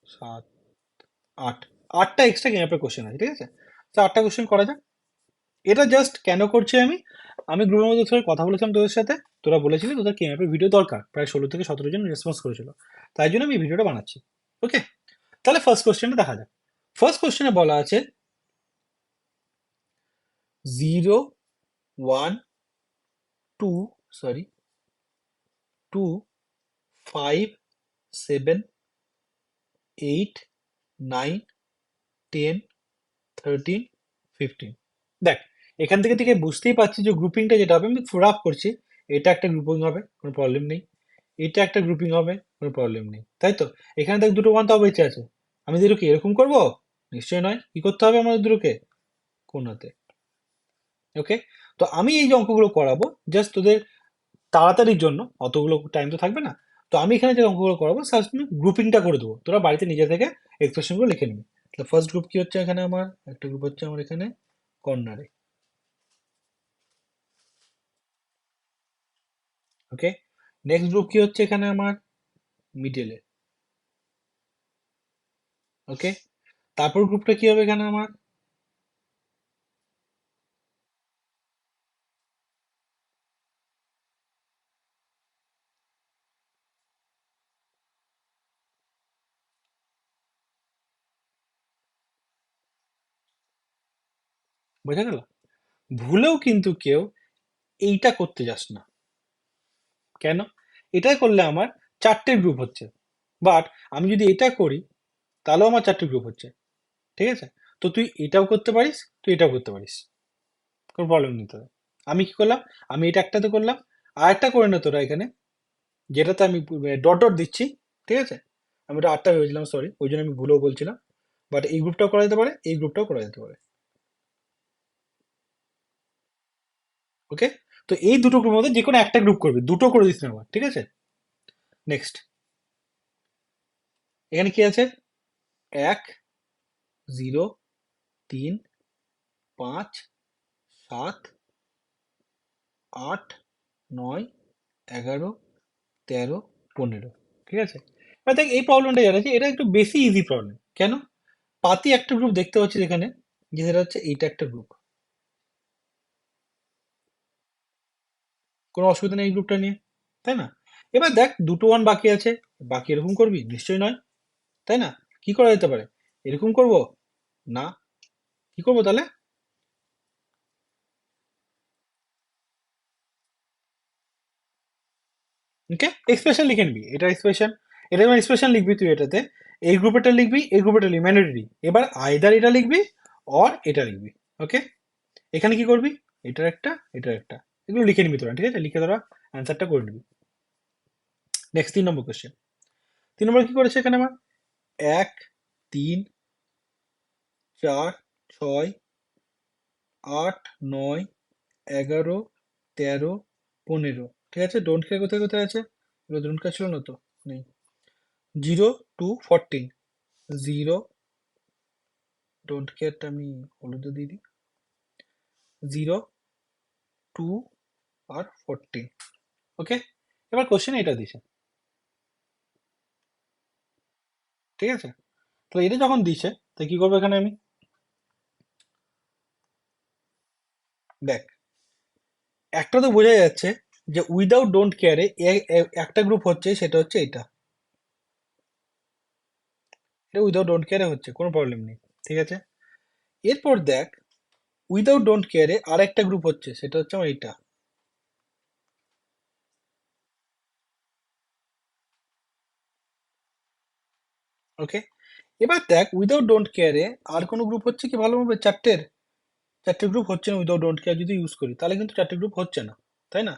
7 8, 8টা এক্সট্রা কে ম্যাপের কোশ্চেন আছে। ঠিক আছে, তো 8টা কোশ্চেন করা যাক। এটা জাস্ট কেন করছি আমি, আমি গ্রুপের মধ্যে সঙ্গে কথা বলেছিলাম তোদের সাথে, তোরা বলেছিলি তোদের কে ম্যাপের ভিডিও দরকার, প্রায় 16 থেকে 17 জন রেসপন্স করেছিল, তাই জন্য আমি এই ভিডিওটা বানাচ্ছি। ওকে, তাহলে ফার্স্ট কোশ্চেনটা দেখা যাক। ফার্স্ট কোশ্চেনে বলা আছে 0 1 2 সরি 2 5 7 8 9 10 13 15। দেখ, এখান থেকে থেকে বুঝতেই পারছি যে গ্রুপিংটা যেটা হবে, আমি রাফ করছি, এটা একটা গ্রুপিং হবে, কোনো প্রবলেম নেই, এটা একটা গ্রুপিং হবে, কোনো প্রবলেম নেই, তাই তো? এখানে দেখ দুটো ওয়ান তাও বেঁচে আছে, আমি দুটোকে এরকম করব? নিশ্চয় নয়। কি করতে হবে আমাদের দুটোকে? কোনাতে। ওকে, তো আমি এই যে অঙ্কগুলো করাবো জাস্ট তোদের তাড়াতাড়ির জন্য, অতগুলো টাইম তো থাকবে না, তো আমি এখানে যে অঙ্কগুলো করাবো জাস্ট গ্রুপিংটা করে দেবো, তোরা বাড়িতে নিজে থেকে এক্সপ্রেশনগুলো লিখে নিবি। তাহলে ফার্স্ট গ্রুপ কি হচ্ছে এখানে আমার, একটা গ্রুপ হচ্ছে আমার এখানে কর্নারে। ওকে, নেক্সট গ্রুপ কি হচ্ছে এখানে আমার মিডলে। ওকে, তারপর গ্রুপটা কি হবে এখানে আমার, বোঝা গেল? ভুলেও কিন্তু কেউ এইটা করতে যাস না। কেন? এটা করলে আমার চারটে গ্রুপ হচ্ছে, বাট আমি যদি এটা করি তাহলেও আমার চারটে গ্রুপ হচ্ছে। ঠিক আছে, তো তুই এটাও করতে পারিস, তুই এটাও করতে পারিস, কোনো প্রবলেম নেই তোদের। আমি কি করলাম, আমি এটা একটাতে করলাম, আর একটা করে নে তোরা এখানে, যেটাতে আমি ডট ডট দিচ্ছি। ঠিক আছে, আমি ওটা আটটা ভেবেছিলাম, সরি, ওই জন্য আমি ভুলেও বলছিলাম, বাট এই গ্রুপটাও করা যেতে পারে, এই গ্রুপটাও করা যেতে পারে। ওকে, তো এই দুটো গ্রুপের মধ্যে যে কোনো একটা গ্রুপ করবি, দুটো করে দিস না আবার, ঠিক আছে? নেক্সট, এখানে কি আছে, 1 0 3 5 7 8 9 11 13 15। ঠিক আছে, এবার দেখ এই প্রবলেমটা যেটা আছে, এটা একটু বেশি ইজি প্রবলেম। কেন? পাতি একটা গ্রুপ দেখতে পাচ্ছি এখানে, যে সেটা হচ্ছে এইটা একটা গ্রুপ, কোনো অসুবিধা নেই এই গ্রুপটা নিয়ে, তাই না? এবার দেখ দুটো ওয়ান বাকি আছে, বাকি এরকম করবি? নিশ্চয়ই নয়, তাই না? কি করা যেতে পারে, এরকম করব না, কি করবো তাহলে? ওকে, এক্সপ্রেশন লিখে নিবি, এটা এক্সপ্রেশন, এটা যখন এক্সপ্রেশন লিখবি তুই এটাতে, এই গ্রুপেরটা লিখবি, এই গ্রুপেরটা লিখবি, ম্যান্ডেটরি। এবার আইদার এটা লিখবি অর এটা লিখবি। ওকে, এখানে কি করবি, এটার একটা, এটার একটা, এগুলো লিখে নিবি তোরা, ঠিক আছে? লিখে তোরা অ্যান্সারটা করে নিবি। নেক্সট 3 নম্বর কোশ্চেন, 3 নম্বর কি করেছে এখানে আমার, 1 3 4 6 8 9 11 13 15। ঠিক আছে, ডোন্ট কেয়ার কোথায় কোথায় আছে, এগুলো ডোন্ট কেয়ার ছিল না তো, নেই। 0 টু 14, 0, ডোন্ট কেয়ারটা আমি হলুদে দিয়ে দিই, 0 টু আর 14। ওকে, এবার কোশ্চেন এটা দিছে, ঠিক আছে? তো এটা যখন দিছে, তো কি করবো এখানে আমি, দেখ, একটা তো বোঝা যাচ্ছে যে উইদাউট ডোন্ট কেয়ারে একটা গ্রুপ হচ্ছে, সেটা হচ্ছে এটা, এটা উইদাউট ডোন্ট কেয়ারে হচ্ছে, কোনো প্রবলেম নেই, ঠিক আছে? এরপর দেখ, উইদাউট ডোন্ট কেয়ারে আর একটা গ্রুপ হচ্ছে, সেটা হচ্ছে আমার এইটা। ওকে, এবার দেখ উইদাউট ডোন্ট কেয়ারে আর কোনো গ্রুপ হচ্ছে কি ভালোভাবে, চারটের, চারটে গ্রুপ হচ্ছে না উইদাউট ডোন্ট কেয়ার যদি ইউজ করি, তাহলে কিন্তু চারটে গ্রুপ হচ্ছে না, তাই না?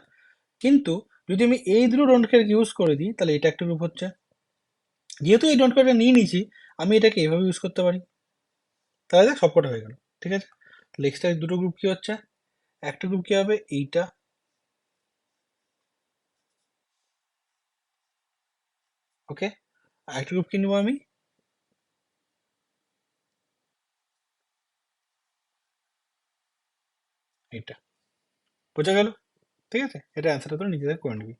কিন্তু যদি আমি এই দুটো ডোন্ট কেয়ার ইউজ করে দিই, তাহলে এটা একটা গ্রুপ হচ্ছে। যেহেতু এই ডোন্ট কেয়ারটা নিয়ে নিয়েছি, আমি এটাকে এভাবে ইউজ করতে পারি, তাহলে দেখ সবকটা হয়ে গেল। ঠিক আছে, তাহলে এক্সট্রা দুটো গ্রুপ কি হচ্ছে, একটা গ্রুপ কি হবে এইটা, ওকে, আর একটা গ্রুপ কি নেবো আমি, এইটা। বোঝা গেল? ঠিক আছে, এটা অ্যান্সারটা তোরা নিজেদের করে নিবি।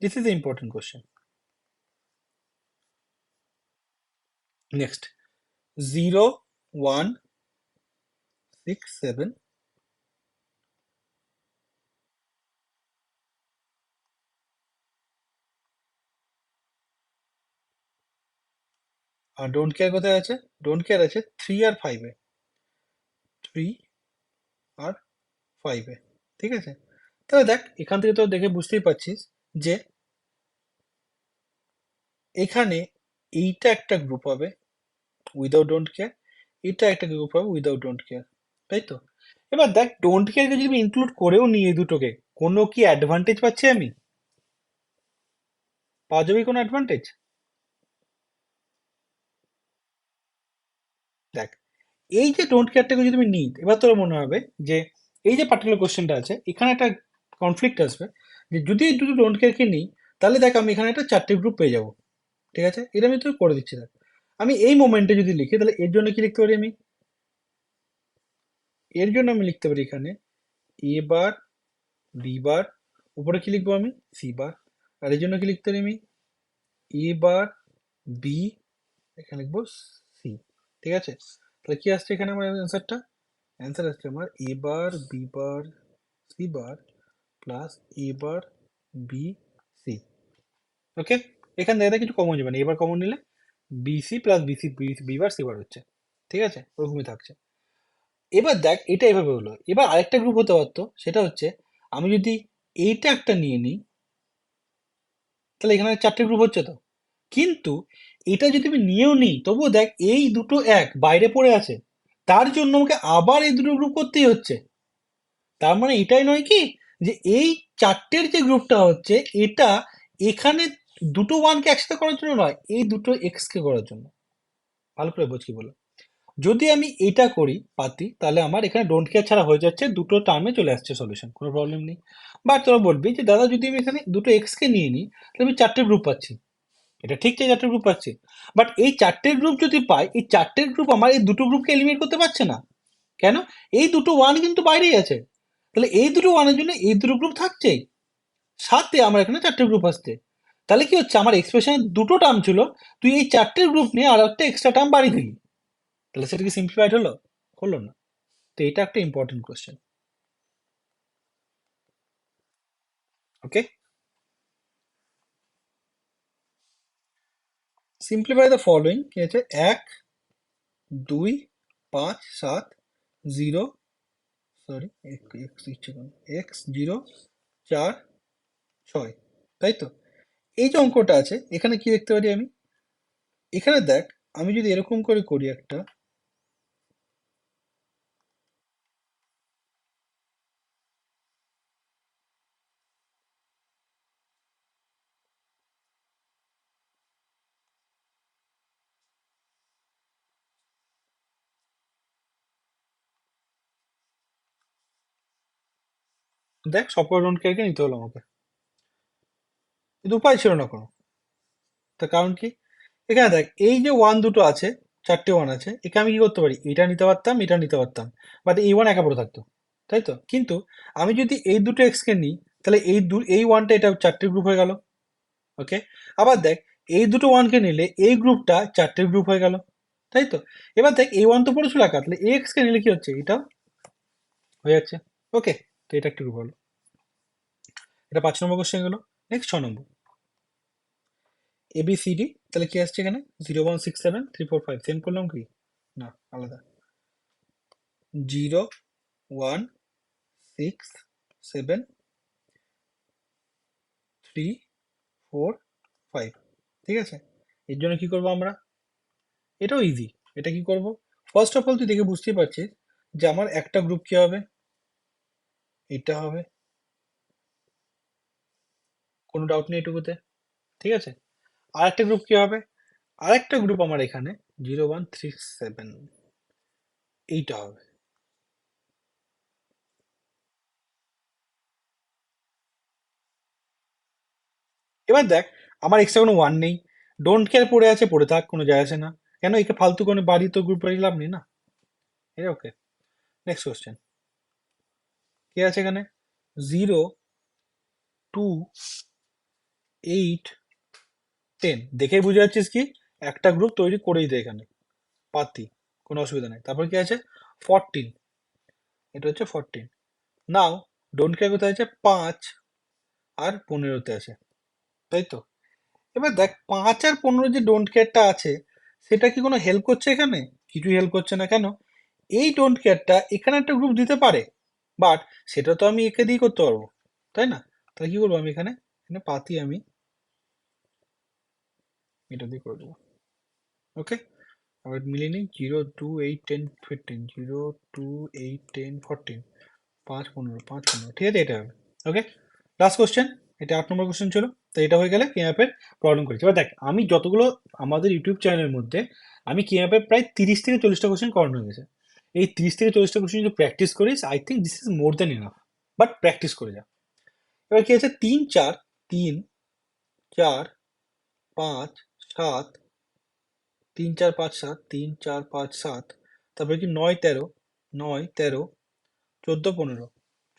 This is the important question. Next, 0 1 6 7 আর ডোন্ট কেয়ার কোথায় আছে? ডোন্ট কেয়ার আছে 3 আর 5-এ, 3 আর 5-এ। ঠিক আছে, তাহলে দেখ এখান থেকে তো দেখে বুঝতেই পারছিস যে এখানে এইটা একটা গ্রুপ হবে উইদাউট ডোন্ট কেয়ার, এটা একটা গ্রুপ হবে উইদাউট ডোন্ট কেয়ার, তাই তো? এবার দেখ ডোন্ট কেয়ারকে যদি আমি ইনক্লুড করেও নিই এই দুটোকে, কোনো কি অ্যাডভান্টেজ পাচ্ছি আমি? পাওয়া যাবে কোনো অ্যাডভান্টেজ? দেখ, এই যে ডোন্ট কেয়ারটাকে যদি আমি নিই, এবার তোর মনে হবে যে এই যে পার্টিকুলার কোশ্চেনটা আছে এখানে একটা কনফ্লিক্ট আসবে, যে যদি এই দুটো ডোন্ট কেয়ারকে নিই তাহলে দেখ আমি এখানে একটা 4টে গ্রুপ পেয়ে যাবো। ঠিক আছে, এটা আমি তোকে করে দিচ্ছি। দেখ আমি এই মোমেন্টে যদি লিখি তাহলে এর জন্য কি লিখতে পারি আমি? এর জন্য আমি লিখতে পারি এখানে এ বার, বি বার, উপরে কি লিখবো আমি? সি বার। আর এর জন্য কি লিখতে পারি আমি? এ বার, বি, এখানে লিখবো সি। ঠিক আছে, তাহলে কি আসছে এখানে আমার অ্যান্সারটা? অ্যান্সার আসছে আমার A bar, B bar, C bar plus A bar, B, C. Okay, এখান থেকে কিছু কমন যাবে না, এবার কমন নিলে BC plus BC, B bar C bar হচ্ছে। ঠিক আছে, ওরকমই থাকছে। এবার দেখ এটা এভাবে হলো, এবার আরেকটা গ্রুপ হতে পারতো, সেটা হচ্ছে আমি যদি এইটা একটা নিয়ে নিই তাহলে এখানে 4টে গ্রুপ হচ্ছে তো। কিন্তু এটা যদি আমি নিয়েও নিই তবুও দেখ এই দুটো এক বাইরে পড়ে আছে, তার জন্য আমাকে আবার এই দুটো গ্রুপ করতেই হচ্ছে। তার মানে এটাই নয় কি যে এই 4টের যে গ্রুপটা হচ্ছে এটা এখানে দুটো ওয়ানকে একসাথে করার জন্য নয়, এই দুটো এক্স কে করার জন্য। ভালো করে বোঝ কি বলো। যদি আমি এটা করি পাতি তাহলে আমার এখানে ডোন্ট কেয়ার ছাড়া হয়ে যাচ্ছে, দুটো টার্মে চলে আসছে সলিউশন, কোনো প্রবলেম নেই। বাট তোরা বলবি যে দাদা যদি আমি এখানে দুটো এক্স কে নিয়ে নিই তাহলে আমি 4টে গ্রুপ পাচ্ছি। এটা ঠিক যে 4টে গ্রুপ পাচ্ছি, বাট এই 4টে গ্রুপ যদি পাই এই 4টে গ্রুপ আমার এই দুটো গ্রুপকে এলিমিনেট করতে পারছে না। কেন? এই দুটো ওয়ান কিন্তু বাইরেই আছে, তাহলে এই দুটো ওয়ানের জন্য এই দুটো গ্রুপ থাকছেই, সাথে আমার এখানে 4টে গ্রুপ আসছে। তাহলে কি হচ্ছে, আমার এক্সপ্রেশনে দুটো টার্ম ছিল, তুই এই 4টে গ্রুপ নিয়ে আর একটা এক্সট্রা টার্ম বাড়িয়ে দিলি, তাহলে সেটা কি সিম্পলিফাইড হলো? হলো না। তো এটা একটা important question. Okay, simplify the following কি আছে? 1, 2, 5, 7, 0, সরি এক্স ইচ্ছে কেন, x, 0, 4, 6, তাই তো? এই যে অঙ্কটা আছে এখানে কি দেখতে পারি আমি? এখানে দেখ আমি যদি এরকম করে করি একটা, দেখ সবকটা ডোন্ট কেয়ারকে নিতে হলো আমাকে, কিন্তু উপায় ছিল না কোনো। তার কারণ কি? এখানে দেখ এই যে ওয়ান দুটো আছে, 4টে ওয়ান আছে, এখানে আমি কি করতে পারি? এটা নিতে পারতাম, এটা নিতে পারতাম, বাট এই ওয়ান একা পড়ে থাকতো, তাই তো? কিন্তু আমি যদি এই দুটো এক্স কে নিই তাহলে এই ওয়ানটা এটা 4টে গ্রুপ হয়ে গেল। ওকে, আবার দেখ এই দুটো ওয়ানকে নিলে এই গ্রুপটা 4টে গ্রুপ হয়ে গেল, তাই তো? এবার দেখ এই ওয়ান তো পড়েছিল একা, তাহলে এক্স কে নিলে কি হচ্ছে? এটাও হয়ে যাচ্ছে। ওকে, তো এটা একটা গ্রুপ হলো। এটা 5 নম্বর কোশ্চেন গেল। নেক্সট 6 নম্বর, ABCD, তাহলে কি আসছে এখানে? 0, 1, 6, 7, 3, 4, 5, সেম করলাম কি? না, আলাদা। 0, 1, 6, 7, 3, 4, 5। ঠিক আছে, এর জন্য কি করবো আমরা? এটাও ইজি। এটা কি করব? ফার্স্ট অফ অল তুই দেখে বুঝতেই পারছিস যে আমার একটা গ্রুপ কি হবে? এটা হবে, কোনো ডাউট নেই এটুকুতে। ঠিক আছে, আর একটা গ্রুপ কি হবে? আরেকটা গ্রুপ আমার এখানে 0, 1, 3, 7, এইটা হবে। এবার দেখ আমার এক্সট্রা কোনো ওয়ান নেই, ডোন্ট কেয়ার পড়ে আছে, পড়ে থাক, কোনো যায় আসে না। কেন একে ফালতু কোনো বাড়ি তো গ্রুপ বাড়ি লাভ নেই না। এটা ওকে। নেক্সট কোশ্চেন কি আছে এখানে? 0, 2, 8, 10, দেখেই বুঝে যাচ্ছিস কি একটা গ্রুপ তৈরি করেই দেয় এখানে, পাতি, কোনো অসুবিধা নেই। তারপর কি আছে? 14, এটা হচ্ছে 14। নাও ডোন্ট কেয়ার কোথায় আছে? 5 আর 15-তে আছে, তাই তো? এবার দেখ 5 আর 15 যে ডোন্ট কেয়ারটা আছে, সেটা কি কোনো হেল্প করছে এখানে? কিছুই হেল্প করছে না। কেন? এই ডোন্ট কেয়ারটা এখানে একটা গ্রুপ দিতে পারে, বাট সেটা তো আমি একে দিয়ে করতে পারবো, তাই না? তাহলে কি করবো আমি এখানে, এখানে পাতি আমি এটা দিয়ে করে দেবো। ওকে, আবার মিলিয়ে নিই। 0, 2, 8, 10, 15, 0, 2, 8, 10, 14, 5, 15, 5, 15, ঠিক আছে, এটা হবে। ওকে, লাস্ট কোশ্চেন, এটা 8 নম্বর কোশ্চেন ছিল। তো এটা হয়ে গেলে কে ম্যাপের প্রবলেম করেছি। এবার দেখ, আমি যতগুলো আমাদের ইউটিউব চ্যানেলের মধ্যে আমি কে ম্যাপের প্রায় 30 থেকে 40টা কোশ্চেন করানো হয়ে গেছে। এই 30 থেকে 40টা কোশ্চেন যদি প্র্যাকটিস করিস, I think this is more than enough, but practice করে যা। এবার কি আছে, 3, 4, 3, 4, 5, 7, 3, 4, 5, 7, 3, 4, 5, 7, তারপরে কি 9, 13, 9, 13, 14, 15,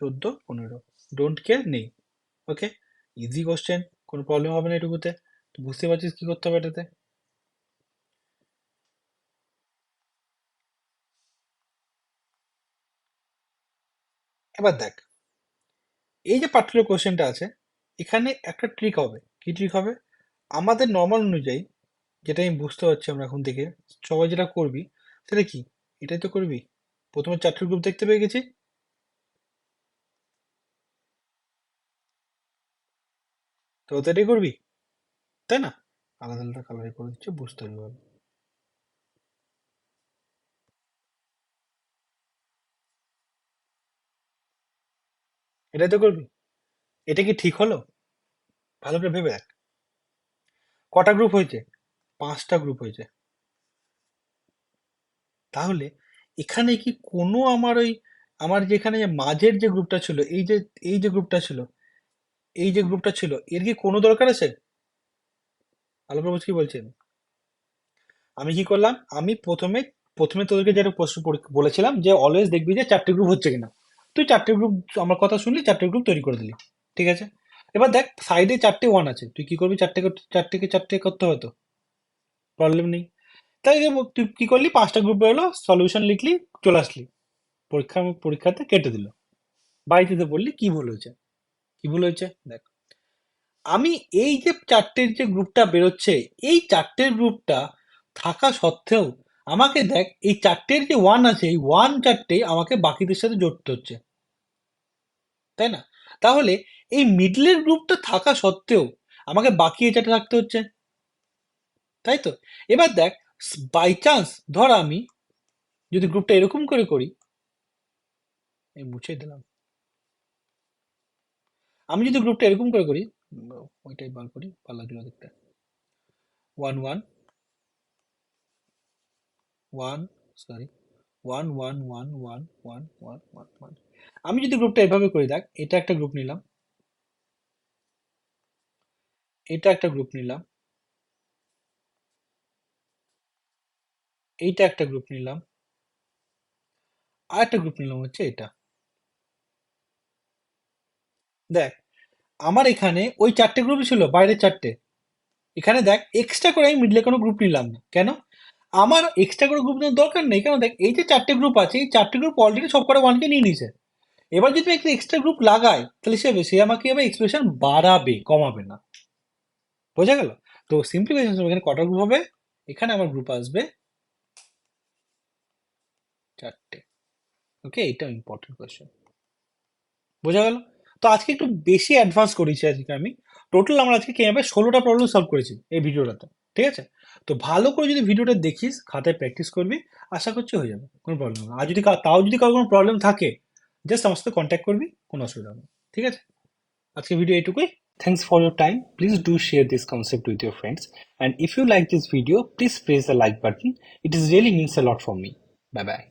14, 15, ডোন্ট কেয়ার নেই। ওকে, ইজি কোশ্চেন, কোনো প্রবলেম হবে না এটুকুতে। তো বুঝতে পারছিস কি করতে হবে এটাতে। এবার দেখ, এই যে পার্টিকুলার কোশ্চেনটা আছে, এখানে একটা ট্রিক হবে। কি ট্রিক হবে? আমাদের নর্মাল অনুযায়ী, যেটা আমি বুঝতে পারছি আমরা এখন থেকে সবাই যেটা করবি, সেটা কি, এটাই তো করবি। প্রথমে 4টে গ্রুপ দেখতে পেয়ে গেছি, তো এটাই করবি, তাই না? আলাদা আলাদা কালারে করে দিচ্ছে, বুঝতে পারবি। এটাই তো করবি। এটা কি ঠিক হলো? ভালো করে ভেবে দেখ, কটা গ্রুপ হয়েছে? 5টা গ্রুপ হয়েছে। তাহলে এখানে কি কোনো আমার ওই, আমার যেখানে যে মাঝের যে গ্রুপটা ছিল, এই যে গ্রুপটা ছিল, এই যে গ্রুপটা ছিল, এর কি কোনো দরকার আছে? ভালো করে বুঝ কি বলছি আমি। আমি কি করলাম, আমি প্রথমে প্রথমে তোদেরকে যেটা প্রশ্ন বলেছিলাম যে অলওয়েজ দেখবি যে 4টে গ্রুপ হচ্ছে কিনা। তুই 4টে গ্রুপ, আমার কথা শুনলি, 4টে গ্রুপ তৈরি করে দিলি, ঠিক আছে। এবার দেখ, সাইডে 4টে ওয়ান আছে, তুই কি করবি? 4টে করতে হতো, প্রবলেম নেই। তাই যে তুই কি করলি, 5টা গ্রুপ বেরোলো, সলিউশন লিখলি, চলে আসলি, পরীক্ষাতে কেটে দিল। বাড়িতে তো বললি কি ভুল হয়েছে। কি ভুল হয়েছে দেখ, আমি এই যে 4টের যে গ্রুপটা বেরোচ্ছে, এই 4টের গ্রুপটা থাকা সত্ত্বেও আমাকে দেখ, এই 4টের যে ওয়ান আছে, এই 4টে আমাকে বাকিদের সাথে জড়তে হচ্ছে, তাই না? তাহলে এই মিডলের গ্রুপটা থাকা সত্ত্বেও আমাকে বাকি এই 4টে থাকতে হচ্ছে, তাই তো? এবার দেখ, বাই চান্স ধর আমি যদি গ্রুপটা এরকম করে করি, এই মুছে দিলাম, আমি যদি গ্রুপটা এরকম করে করি, ওইটাই বার করি, ভালো লাগলো দেখতে। 1, 1, 1, সরি, 1, 1, 1, 1, 1, 1, 1। আমি যদি গ্রুপটা এভাবে করি, দেখ, এটা একটা গ্রুপ নিলাম, এটা একটা গ্রুপ নিলাম, এইটা একটা গ্রুপ নিলাম, আর একটা গ্রুপ নিলাম হচ্ছে এটা। দেখ, আমার এখানে ওই 4টে গ্রুপই ছিল, বাইরের 4টে। এখানে দেখ, এক্সট্রা করে আমি মিডলে কোনো গ্রুপ নিলাম না। কেন? আমার এক্সট্রা করে গ্রুপ নেওয়ার দরকার নেই। কেন? দেখ, এই যে 4টে গ্রুপ আছে, এই 4টে গ্রুপ অলরেডি সব কটা ওয়ানকে নিয়ে নিছে। এবার যদি একটা এক্সট্রা গ্রুপ লাগাই, তাহলে সে আমাকে এবার এক্সপ্রেশন বাড়াবে, কমাবে না। বোঝা গেল? তো সিম্পলিফিকেশন, এখানে কটা গ্রুপ হবে? এখানে আমার গ্রুপ আসবে 4টে। ওকে, এটা ইম্পর্টেন্ট কোয়েশ্চেন। বোঝা গেল? তো আজকে একটু বেশি অ্যাডভান্স করেছি আজকে আমি। টোটাল আমরা আজকে কিভাবে 16টা প্রবলেম সলভ করেছি এই ভিডিওটাতে, ঠিক আছে? তো ভালো করে যদি ভিডিওটা দেখিস, খাতায় প্র্যাকটিস করবি, আশা করছি হয়ে যাবে, কোনো প্রবলেম না। আর যদি তাও যদি কারো কোনো প্রবলেম থাকে, জাস্ট আমার সাথে কন্ট্যাক্ট করবি, কোনো অসুবিধা হবে না, ঠিক আছে? আজকে ভিডিও এটুকুই। Thanks for your time. Please do share this concept with your friends. And if you like this video, please press the like button. It is really means a lot for me. Bye bye.